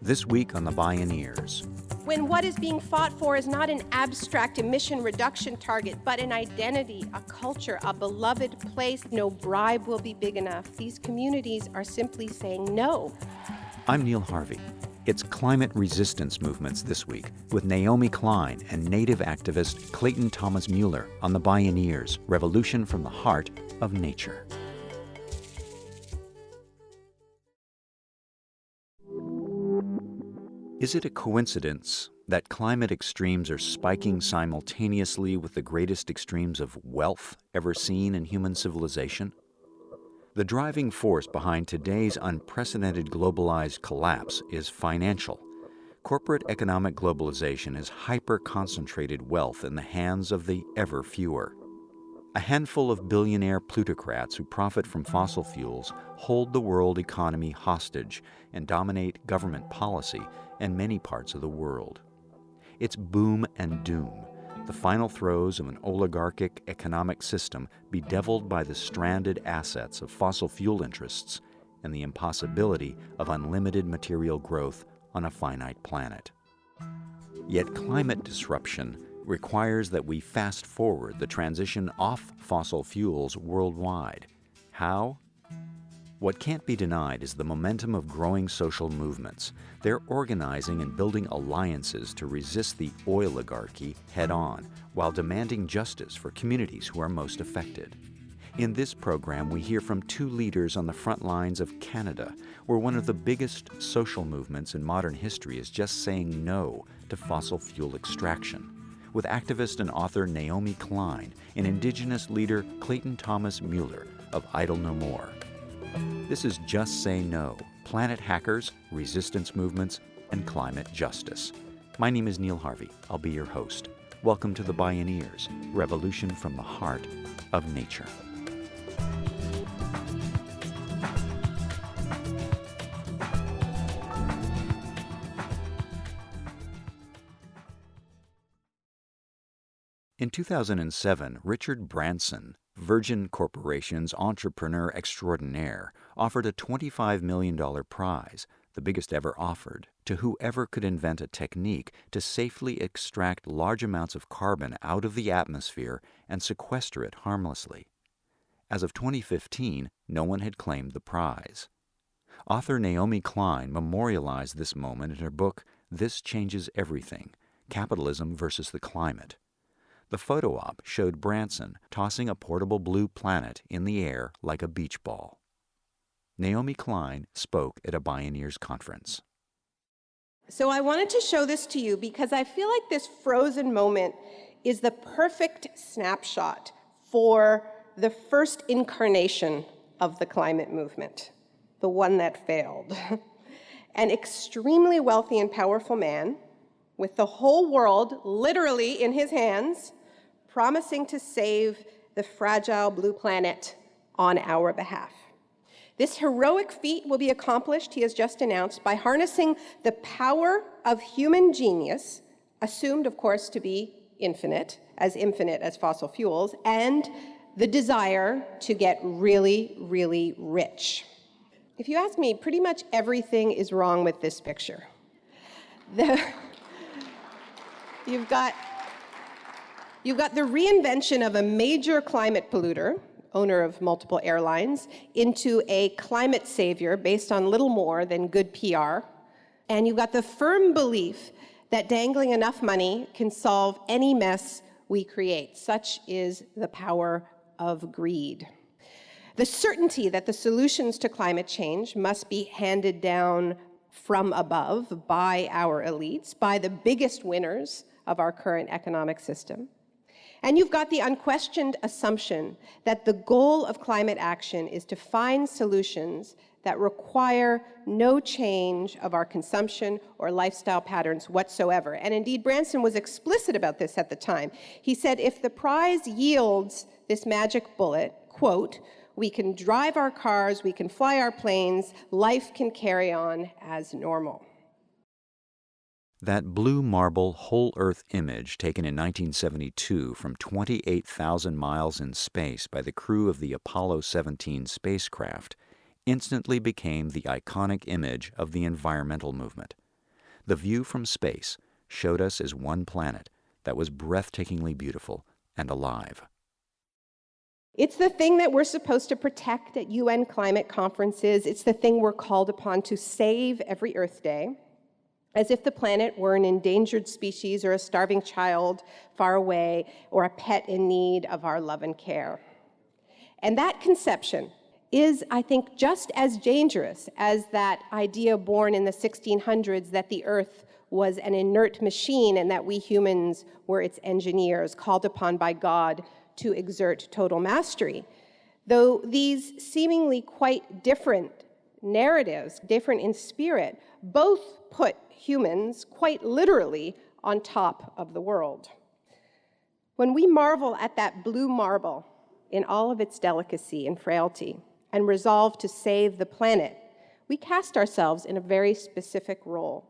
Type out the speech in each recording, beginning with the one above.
This week on the Bioneers. When what is being fought for is not an abstract emission reduction target, but an identity, a culture, a beloved place, no bribe will be big enough. These communities are simply saying no. I'm Neil Harvey. It's climate resistance movements this week with Naomi Klein and Native activist Clayton Thomas-Muller on the Bioneers, Revolution from the Heart of Nature. Is it a coincidence that climate extremes are spiking simultaneously with the greatest extremes of wealth ever seen in human civilization? The driving force behind today's unprecedented globalized collapse is financial. Corporate economic globalization has hyper-concentrated wealth in the hands of the ever fewer. A handful of billionaire plutocrats who profit from fossil fuels hold the world economy hostage and dominate government policy in many parts of the world. It's boom and doom, the final throes of an oligarchic economic system bedeviled by the stranded assets of fossil fuel interests and the impossibility of unlimited material growth on a finite planet. Yet climate disruption requires that we fast forward the transition off fossil fuels worldwide. How? What can't be denied is the momentum of growing social movements. They're organizing and building alliances to resist the oiligarchy head-on, while demanding justice for communities who are most affected. In this program, we hear from two leaders on the front lines of Canada, where one of the biggest social movements in modern history is just saying no to fossil fuel extraction, with activist and author Naomi Klein and Indigenous leader Clayton Thomas-Muller of Idle No More. This is Just Say No, Planet Hackers, Resistance Movements, and Climate Justice. My name is Neil Harvey. I'll be your host. Welcome to the Bioneers, Revolution from the Heart of Nature. In 2007, Richard Branson, Virgin Corporation's entrepreneur extraordinaire, offered a $25 million prize, the biggest ever offered, to whoever could invent a technique to safely extract large amounts of carbon out of the atmosphere and sequester it harmlessly. As of 2015, no one had claimed the prize. Author Naomi Klein memorialized this moment in her book, This Changes Everything: Capitalism versus the Climate. The photo op showed Branson tossing a portable blue planet in the air like a beach ball. Naomi Klein spoke at a Bioneers conference. So I wanted to show this to you because I feel like this frozen moment is the perfect snapshot for the first incarnation of the climate movement, the one that failed. An extremely wealthy and powerful man with the whole world literally in his hands, promising to save the fragile blue planet on our behalf. This heroic feat will be accomplished, he has just announced, by harnessing the power of human genius, assumed, of course, to be infinite as fossil fuels, and the desire to get really, really rich. If you ask me, pretty much everything is wrong with this picture. You've got the reinvention of a major climate polluter, owner of multiple airlines, into a climate savior based on little more than good PR. And you've got the firm belief that dangling enough money can solve any mess we create. Such is the power of greed. The certainty that the solutions to climate change must be handed down from above by our elites, by the biggest winners of our current economic system. And you've got the unquestioned assumption that the goal of climate action is to find solutions that require no change of our consumption or lifestyle patterns whatsoever. And indeed, Branson was explicit about this at the time. He said, if the prize yields this magic bullet, quote, we can drive our cars, we can fly our planes, life can carry on as normal. That blue marble whole Earth image taken in 1972 from 28,000 miles in space by the crew of the Apollo 17 spacecraft instantly became the iconic image of the environmental movement. the view from space showed us as one planet that was breathtakingly beautiful and alive. It's the thing that we're supposed to protect at UN climate conferences. It's the thing we're called upon to save every Earth Day, as if the planet were an endangered species or a starving child far away or a pet in need of our love and care. And that conception is, I think, just as dangerous as that idea born in the 1600s that the Earth was an inert machine and that we humans were its engineers, called upon by God to exert total mastery. Though these seemingly quite different narratives, different in spirit, both put humans quite literally on top of the world. When we marvel at that blue marble in all of its delicacy and frailty and resolve to save the planet, we cast ourselves in a very specific role.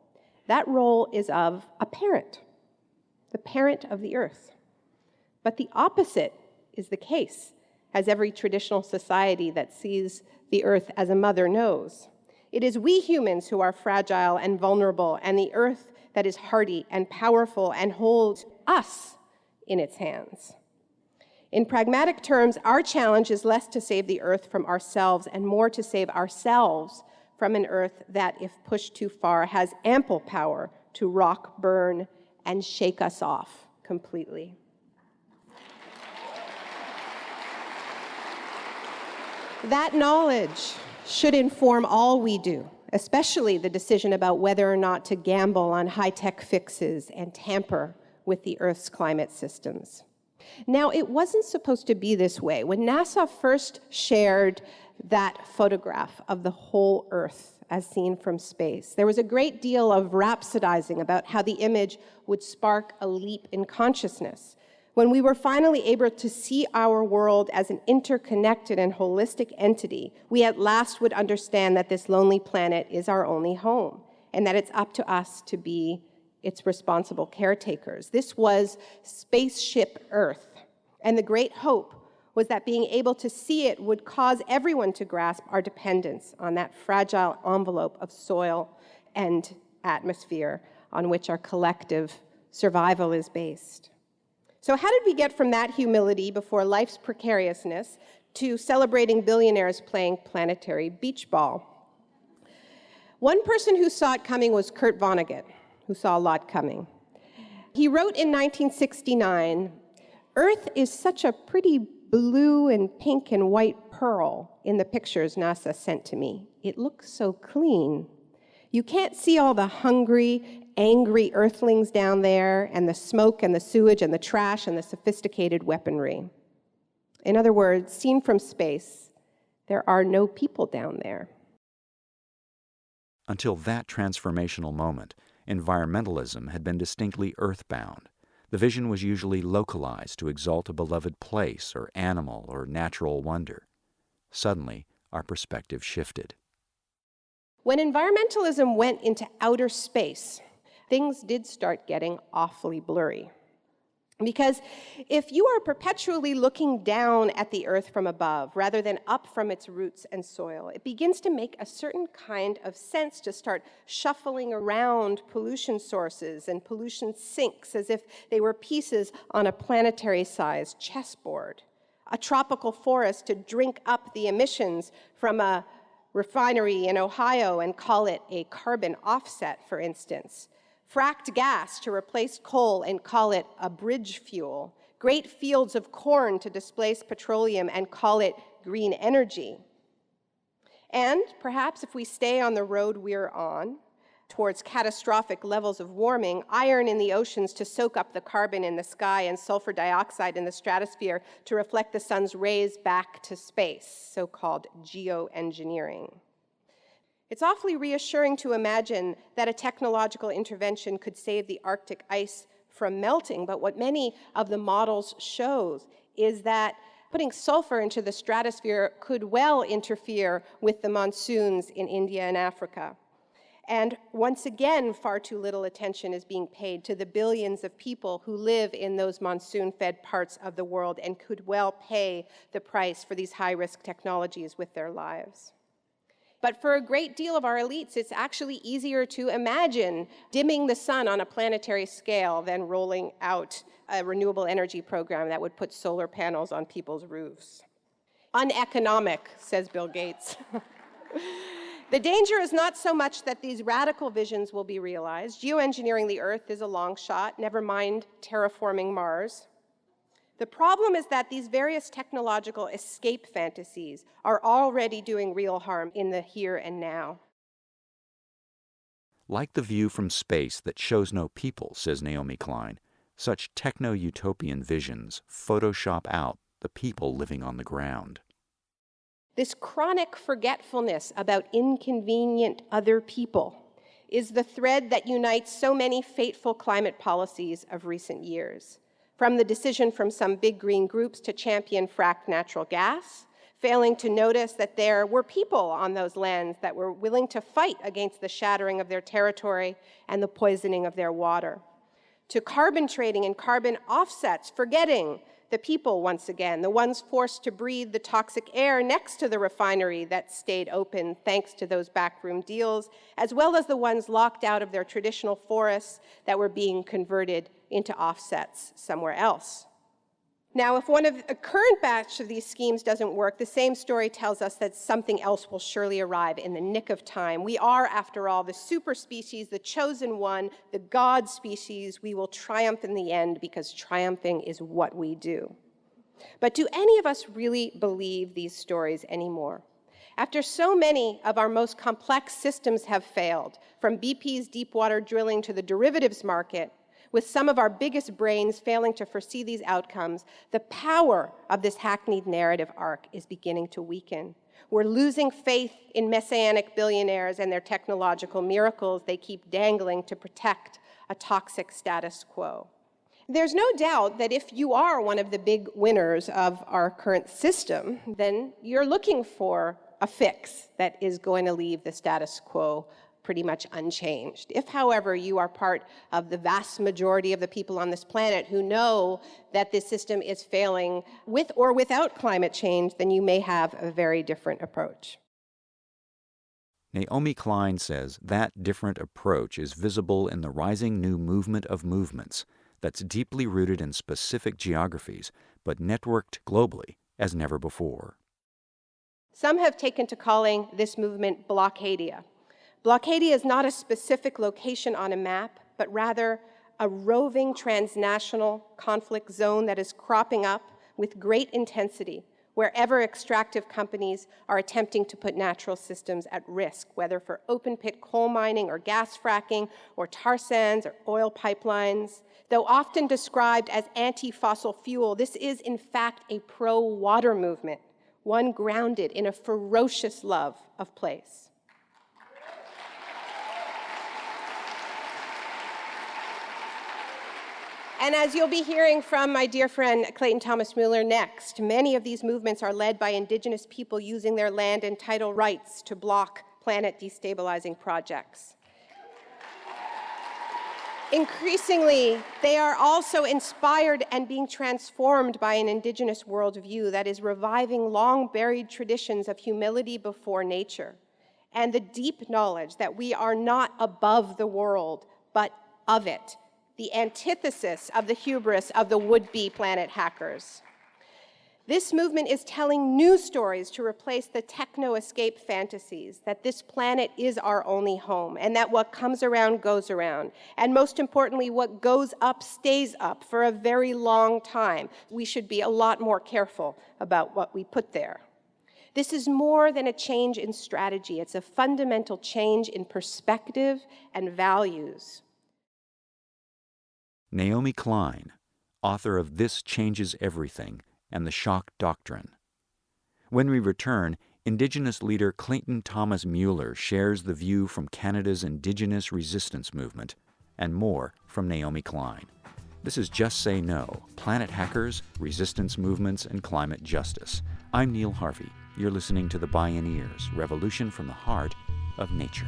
That role is of a parent, the parent of the earth. But the opposite is the case, as every traditional society that sees the earth as a mother knows. It is we humans who are fragile and vulnerable, and the earth that is hardy and powerful and holds us in its hands. In pragmatic terms, our challenge is less to save the earth from ourselves and more to save ourselves from an earth that, if pushed too far, has ample power to rock, burn, and shake us off completely. That knowledge should inform all we do, especially the decision about whether or not to gamble on high-tech fixes and tamper with the Earth's climate systems. Now, it wasn't supposed to be this way. When NASA first shared that photograph of the whole Earth as seen from space, there was a great deal of rhapsodizing about how the image would spark a leap in consciousness. When we were finally able to see our world as an interconnected and holistic entity, we at last would understand that this lonely planet is our only home, and that it's up to us to be its responsible caretakers. This was spaceship Earth, and the great hope was that being able to see it would cause everyone to grasp our dependence on that fragile envelope of soil and atmosphere on which our collective survival is based. So how did we get from that humility before life's precariousness to celebrating billionaires playing planetary beach ball? One person who saw it coming was Kurt Vonnegut, who saw a lot coming. He wrote in 1969, "Earth is such a pretty blue and pink and white pearl in the pictures NASA sent to me. It looks so clean. You can't see all the hungry, angry earthlings down there, and the smoke and the sewage and the trash and the sophisticated weaponry. In other words, seen from space, there are no people down there." Until that transformational moment, environmentalism had been distinctly earthbound. The vision was usually localized to exalt a beloved place or animal or natural wonder. Suddenly, our perspective shifted. When environmentalism went into outer space, things did start getting awfully blurry. Because if you are perpetually looking down at the earth from above, rather than up from its roots and soil, it begins to make a certain kind of sense to start shuffling around pollution sources and pollution sinks as if they were pieces on a planetary-sized chessboard. A tropical forest to drink up the emissions from a refinery in Ohio and call it a carbon offset, for instance. Fracked gas to replace coal and call it a bridge fuel. Great fields of corn to displace petroleum and call it green energy. And perhaps if we stay on the road we're on, towards catastrophic levels of warming, iron in the oceans to soak up the carbon in the sky and sulfur dioxide in the stratosphere to reflect the sun's rays back to space, so-called geo-engineering. It's awfully reassuring to imagine that a technological intervention could save the Arctic ice from melting, but what many of the models shows is that putting sulfur into the stratosphere could well interfere with the monsoons in India and Africa. And once again, far too little attention is being paid to the billions of people who live in those monsoon-fed parts of the world and could well pay the price for these high-risk technologies with their lives. But for a great deal of our elites, it's actually easier to imagine dimming the sun on a planetary scale than rolling out a renewable energy program that would put solar panels on people's roofs. Uneconomic, says Bill Gates. The danger is not so much that these radical visions will be realized. Geoengineering the Earth is a long shot, never mind terraforming Mars. The problem is that these various technological escape fantasies are already doing real harm in the here and now. Like the view from space that shows no people, says Naomi Klein, such techno-utopian visions Photoshop out the people living on the ground. This chronic forgetfulness about inconvenient other people is the thread that unites so many fateful climate policies of recent years. From the decision from some big green groups to champion fracked natural gas, failing to notice that there were people on those lands that were willing to fight against the shattering of their territory and the poisoning of their water, to carbon trading and carbon offsets, forgetting the people once again, the ones forced to breathe the toxic air next to the refinery that stayed open thanks to those backroom deals, as well as the ones locked out of their traditional forests that were being converted into offsets somewhere else. Now, if a current batch of these schemes doesn't work, the same story tells us that something else will surely arrive in the nick of time. We are, after all, the super species, the chosen one, the God species. We will triumph in the end because triumphing is what we do. But do any of us really believe these stories anymore? After so many of our most complex systems have failed, from BP's deepwater drilling to the derivatives market, with some of our biggest brains failing to foresee these outcomes, the power of this hackneyed narrative arc is beginning to weaken. We're losing faith in messianic billionaires and their technological miracles they keep dangling to protect a toxic status quo. There's no doubt that if you are one of the big winners of our current system, then you're looking for a fix that is going to leave the status quo pretty much unchanged. If, however, you are part of the vast majority of the people on this planet who know that this system is failing with or without climate change, then you may have a very different approach. Naomi Klein says that different approach is visible in the rising new movement of movements that's deeply rooted in specific geographies, but networked globally as never before. Some have taken to calling this movement Blockadia. Blockadia is not a specific location on a map, but rather a roving transnational conflict zone that is cropping up with great intensity wherever extractive companies are attempting to put natural systems at risk, whether for open-pit coal mining or gas fracking or tar sands or oil pipelines. Though often described as anti-fossil fuel, this is in fact a pro-water movement, one grounded in a ferocious love of place. And as you'll be hearing from my dear friend Clayton Thomas-Muller next, many of these movements are led by Indigenous people using their land and title rights to block planet destabilizing projects. Increasingly, they are also inspired and being transformed by an Indigenous worldview that is reviving long-buried traditions of humility before nature and the deep knowledge that we are not above the world, but of it, the antithesis of the hubris of the would-be planet hackers. This movement is telling new stories to replace the techno-escape fantasies that this planet is our only home and that what comes around goes around. And most importantly, what goes up stays up for a very long time. We should be a lot more careful about what we put there. This is more than a change in strategy. It's a fundamental change in perspective and values. Naomi Klein, author of This Changes Everything and the Shock Doctrine. When we return, Indigenous leader Clayton Thomas-Muller shares the view from Canada's Indigenous resistance movement, and more from Naomi Klein. This is Just Say No, Planet Hackers, Resistance Movements, and Climate Justice. I'm Neil Harvey. You're listening to the Bioneers, Revolution from the Heart of Nature.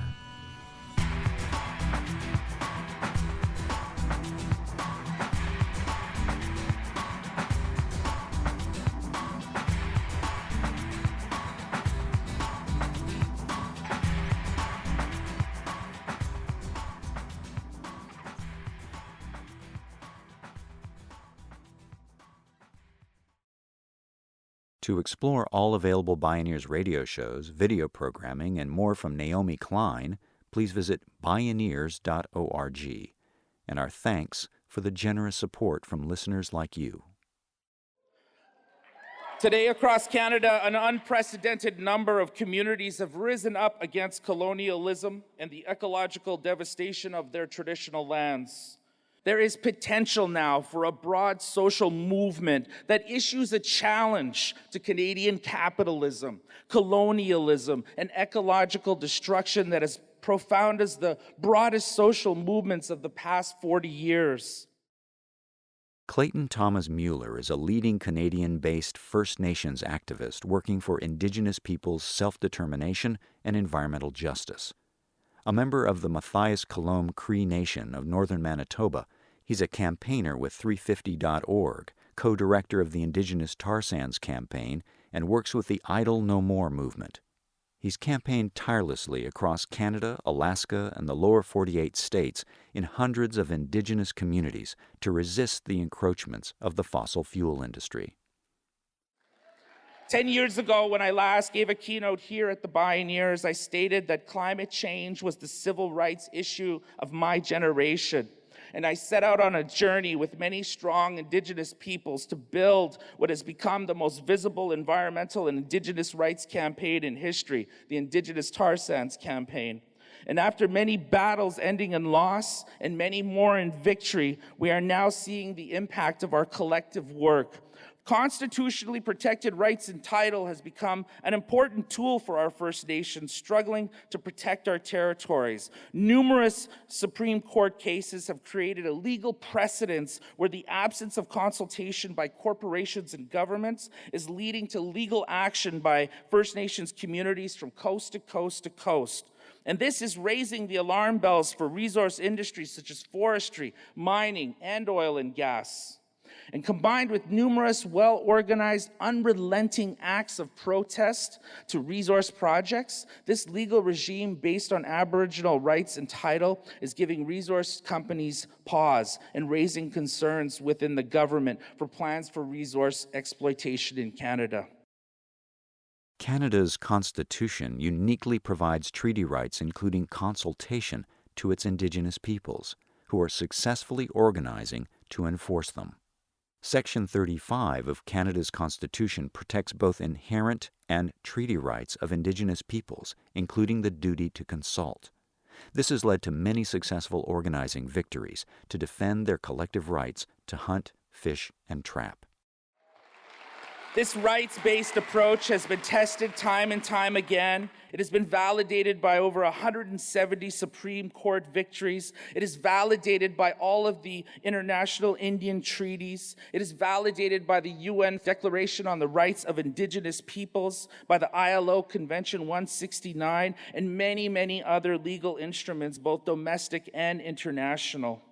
To explore all available Bioneers radio shows, video programming, and more from Naomi Klein, please visit bioneers.org. And our thanks for the generous support from listeners like you. Today across Canada, an unprecedented number of communities have risen up against colonialism and the ecological devastation of their traditional lands. There is potential now for a broad social movement that issues a challenge to Canadian capitalism, colonialism, and ecological destruction that is profound as the broadest social movements of the past 40 years. Clayton Thomas-Muller is a leading Canadian-based First Nations activist working for Indigenous peoples' self-determination and environmental justice. A member of the Matthias-Kalom Cree Nation of northern Manitoba, he's a campaigner with 350.org, co-director of the Indigenous tar sands campaign, and works with the Idle No More movement. He's campaigned tirelessly across Canada, Alaska, and the lower 48 states in hundreds of Indigenous communities to resist the encroachments of the fossil fuel industry. 10 years ago, when I last gave a keynote here at the Bioneers, I stated that climate change was the civil rights issue of my generation. And I set out on a journey with many strong Indigenous peoples to build what has become the most visible environmental and Indigenous rights campaign in history, the Indigenous tar sands campaign. And after many battles ending in loss and many more in victory, we are now seeing the impact of our collective work. Constitutionally protected rights and title has become an important tool for our First Nations struggling to protect our territories. Numerous Supreme Court cases have created a legal precedence where the absence of consultation by corporations and governments is leading to legal action by First Nations communities from coast to coast to coast. And this is raising the alarm bells for resource industries such as forestry, mining, and oil and gas. And combined with numerous well-organized, unrelenting acts of protest to resource projects, this legal regime based on Aboriginal rights and title is giving resource companies pause and raising concerns within the government for plans for resource exploitation in Canada. Canada's Constitution uniquely provides treaty rights including consultation to its Indigenous peoples, who are successfully organizing to enforce them. Section 35 of Canada's Constitution protects both inherent and treaty rights of Indigenous peoples, including the duty to consult. This has led to many successful organizing victories to defend their collective rights to hunt, fish, and trap. This rights-based approach has been tested time and time again. It has been validated by over 170 Supreme Court victories. It is validated by all of the international Indian treaties. It is validated by the UN Declaration on the Rights of Indigenous Peoples, by the ILO Convention 169, and many, many other legal instruments, both domestic and international.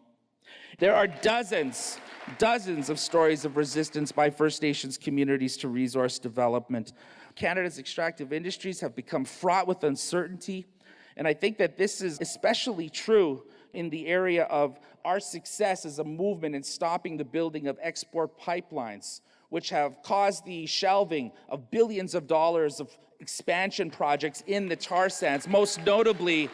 There are dozens of stories of resistance by First Nations communities to resource development. Canada's extractive industries have become fraught with uncertainty, and I think that this is especially true in the area of our success as a movement in stopping the building of export pipelines, which have caused the shelving of billions of dollars of expansion projects in the tar sands, most notably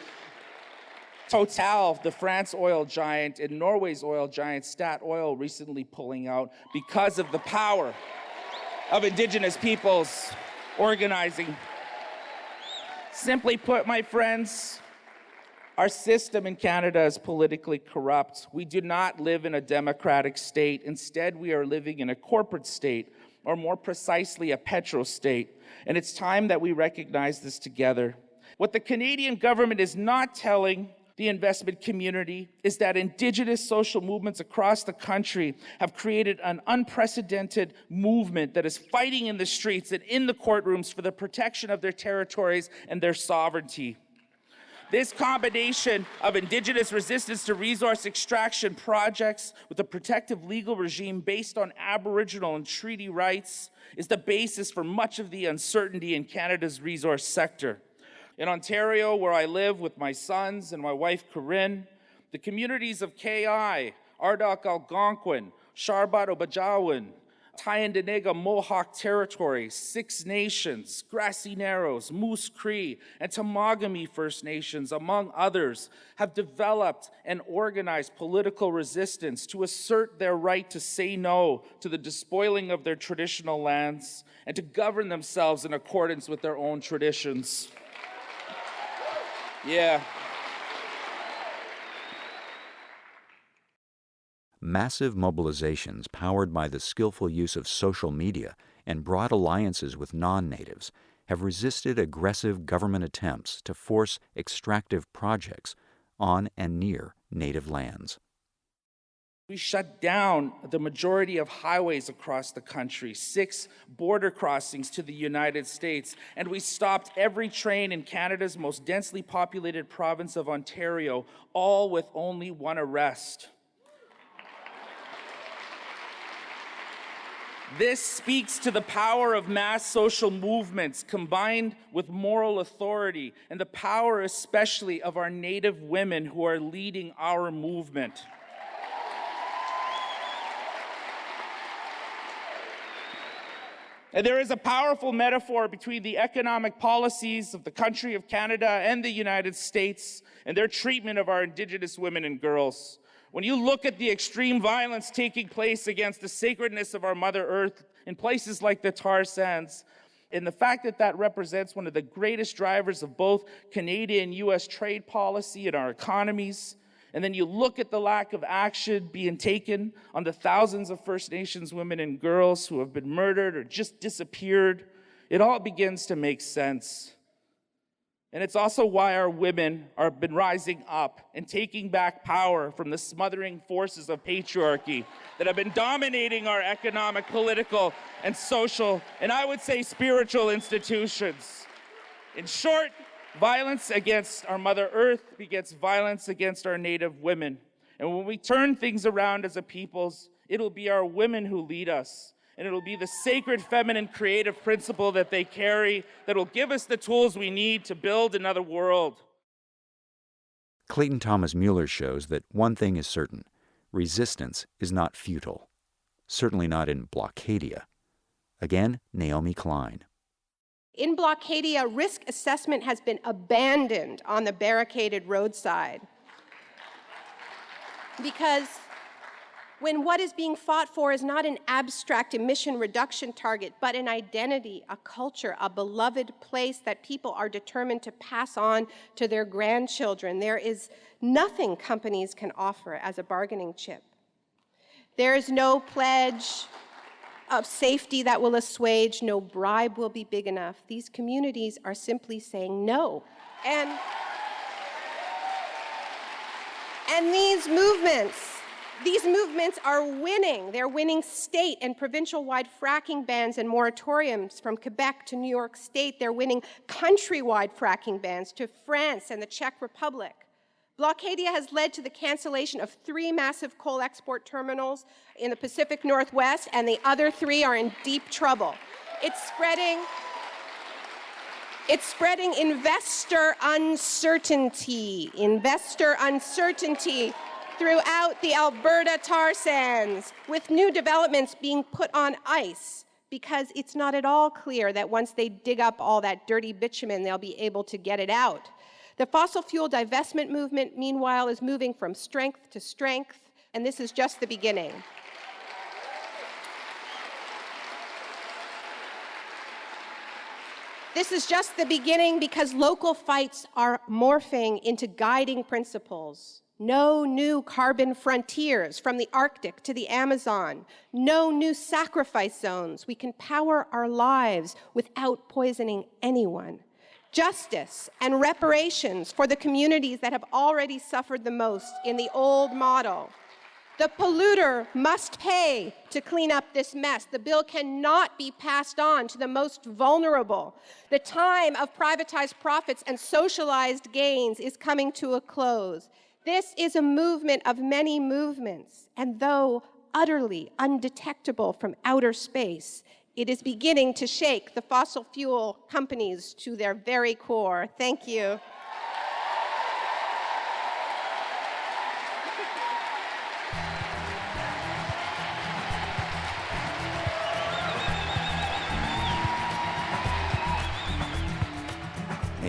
Total, the France oil giant, and Norway's oil giant, Stat Oil, recently pulling out because of the power of Indigenous peoples organizing. Simply put, my friends, our system in Canada is politically corrupt. We do not live in a democratic state. Instead, we are living in a corporate state, or more precisely, a petro-state. And it's time that we recognize this together. What the Canadian government is not telling the investment community is that Indigenous social movements across the country have created an unprecedented movement that is fighting in the streets and in the courtrooms for the protection of their territories and their sovereignty. This combination of Indigenous resistance to resource extraction projects with a protective legal regime based on Aboriginal and treaty rights is the basis for much of the uncertainty in Canada's resource sector. In Ontario, where I live with my sons and my wife Corinne, the communities of KI, Ardagh Algonquin, Sharbat Obajawin, Tyendinaga Mohawk Territory, Six Nations, Grassy Narrows, Moose Cree, and Temagami First Nations, among others, have developed and organized political resistance to assert their right to say no to the despoiling of their traditional lands and to govern themselves in accordance with their own traditions. Yeah. Massive mobilizations powered by the skillful use of social media and broad alliances with non-natives have resisted aggressive government attempts to force extractive projects on and near native lands. We shut down the majority of highways across the country, 6 border crossings to the United States, and we stopped every train in Canada's most densely populated province of Ontario, all with only one arrest. This speaks to the power of mass social movements combined with moral authority and the power especially of our Native women who are leading our movement. And there is a powerful metaphor between the economic policies of the country of Canada and the United States and their treatment of our Indigenous women and girls. When you look at the extreme violence taking place against the sacredness of our Mother Earth in places like the tar sands, and the fact that that represents one of the greatest drivers of both Canadian and U.S. trade policy and our economies, and then you look at the lack of action being taken on the thousands of First Nations women and girls who have been murdered or just disappeared, it all begins to make sense. And it's also why our women have been rising up and taking back power from the smothering forces of patriarchy that have been dominating our economic, political, and social, and I would say spiritual institutions. In short, violence against our Mother Earth begets violence against our Native women. And when we turn things around as a peoples, it'll be our women who lead us. And it'll be the sacred feminine creative principle that they carry that will give us the tools we need to build another world. Clayton Thomas-Muller shows that one thing is certain: resistance is not futile. Certainly not in Blockadia. Again, Naomi Klein. In Blockadia, risk assessment has been abandoned on the barricaded roadside. Because when what is being fought for is not an abstract emission reduction target, but an identity, a culture, a beloved place that people are determined to pass on to their grandchildren, there is nothing companies can offer as a bargaining chip. There is no pledge of safety that will assuage, no bribe will be big enough. These communities are simply saying no. And these movements are winning. They're winning state and provincial-wide fracking bans and moratoriums from Quebec to New York State. They're winning country-wide fracking bans to France and the Czech Republic. Blockadia has led to the cancellation of 3 massive coal export terminals in the Pacific Northwest, and the other 3 are in deep trouble. It's spreading investor uncertainty throughout the Alberta tar sands, with new developments being put on ice because it's not at all clear that once they dig up all that dirty bitumen, they'll be able to get it out. The fossil fuel divestment movement, meanwhile, is moving from strength to strength, and this is just the beginning. This is just the beginning because local fights are morphing into guiding principles. No new carbon frontiers from the Arctic to the Amazon. No new sacrifice zones. We can power our lives without poisoning anyone. Justice and reparations for the communities that have already suffered the most in the old model. The polluter must pay to clean up this mess. The bill cannot be passed on to the most vulnerable. The time of privatized profits and socialized gains is coming to a close. This is a movement of many movements, and though utterly undetectable from outer space, it is beginning to shake the fossil fuel companies to their very core. Thank you.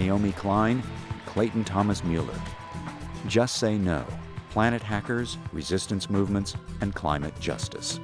Naomi Klein, Clayton Thomas-Muller. Just Say No: Planet Hackers, Resistance Movements, and Climate Justice.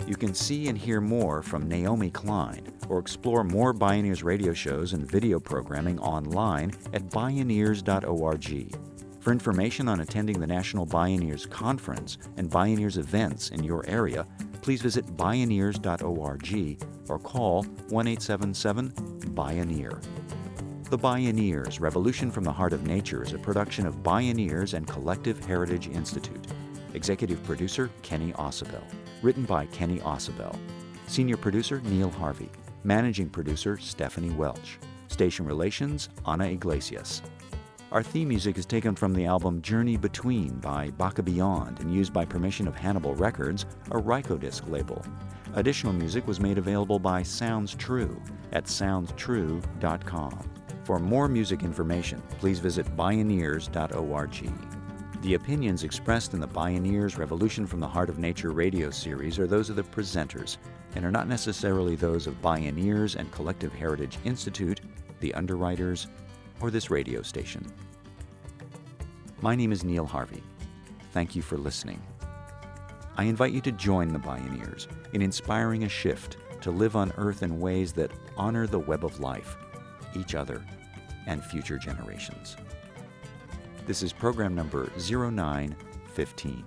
You can see and hear more from Naomi Klein or explore more Bioneers radio shows and video programming online at bioneers.org. For information on attending the National Bioneers Conference and Bioneers events in your area, please visit bioneers.org or call 1-877-BIONEER. The Bioneers, Revolution from the Heart of Nature is a production of Bioneers and Collective Heritage Institute. Executive producer, Kenny Ausubel. Written by Kenny Ausubel. Senior producer, Neil Harvey. Managing producer, Stephanie Welch. Station Relations, Ana Iglesias. Our theme music is taken from the album Journey Between by Baka Beyond and used by permission of Hannibal Records, a Rykodisc label. Additional music was made available by Sounds True at soundstrue.com. For more music information, please visit bioneers.org. The opinions expressed in the Bioneers Revolution from the Heart of Nature radio series are those of the presenters and are not necessarily those of Bioneers and Collective Heritage Institute, the underwriters, or this radio station. My name is Neil Harvey. Thank you for listening. I invite you to join the Bioneers in inspiring a shift to live on Earth in ways that honor the web of life, each other, and future generations. This is program number 0915.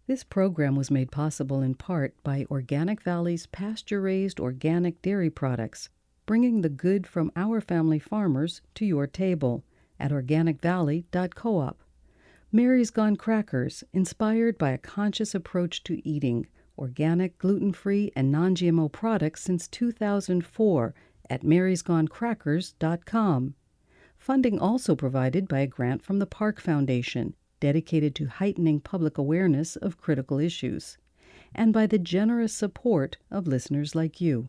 This program was made possible in part by Organic Valley's pasture-raised organic dairy products, bringing the good from our family farmers to your table at organicvalley.coop. Mary's Gone Crackers, inspired by a conscious approach to eating organic, gluten-free, and non-GMO products since 2004 at marysgonecrackers.com. Funding also provided by a grant from the Park Foundation, dedicated to heightening public awareness of critical issues, and by the generous support of listeners like you.